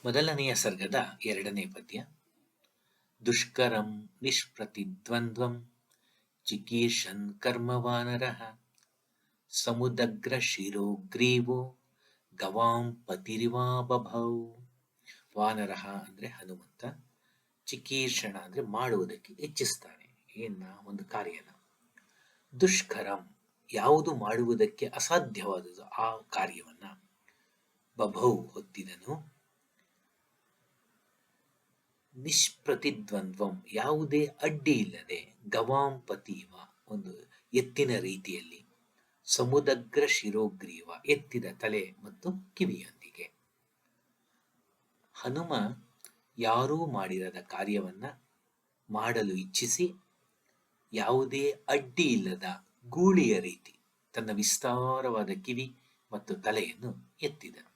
ಮೊದಲನೆಯ ಸರ್ಗದ ಎರಡನೇ ಪದ್ಯ. ದುಷ್ಕರಂ ನಿಷ್ಪ್ರತಿದ್ವಂದ್ವಂ ಚಿಕೀರ್ಷನ್ ಕರ್ಮವಾನರಃ ಸಮುದಗ್ರ ಶಿರೋಗ್ರೀವೋ ಗವಾಂ ಪತಿರಿವಾ ಬಭೌ. ವಾನರಃ ಅಂದರೆ ಹನುಮಂತ, ಚಿಕೀರ್ಷಣ ಅಂದರೆ ಮಾಡುವುದಕ್ಕೆ ಇಚ್ಛಿಸ್ತಾನೆ, ಒಂದು ಕಾರ್ಯನ. ದುಷ್ಕರಂ ಯಾವುದು ಮಾಡುವುದಕ್ಕೆ ಅಸಾಧ್ಯವಾದುದು ಆ ಕಾರ್ಯವನ್ನ. ಬಭೌ ಹೊತ್ತಿದನು. ನಿಷ್ಪ್ರತಿದ್ವಂದ್ವಂ ಯಾವುದೇ ಅಡ್ಡಿ ಇಲ್ಲದೆ, ಗವಾಂ ಪತಿವ ಒಂದು ಎತ್ತಿನ ರೀತಿಯಲ್ಲಿ, ಸಮುದಗ್ರ ಶಿರೋಗ್ರೀವ ಎತ್ತಿದ ತಲೆ ಮತ್ತು ಕಿವಿಯೊಂದಿಗೆ. ಹನುಮ ಯಾರೂ ಮಾಡಿರದ ಕಾರ್ಯವನ್ನ ಮಾಡಲು ಇಚ್ಛಿಸಿ ಯಾವುದೇ ಅಡ್ಡಿ ಇಲ್ಲದ ಗೂಳಿಯ ರೀತಿ ತನ್ನ ವಿಸ್ತಾರವಾದ ಕಿವಿ ಮತ್ತು ತಲೆಯನ್ನು ಎತ್ತಿದನು.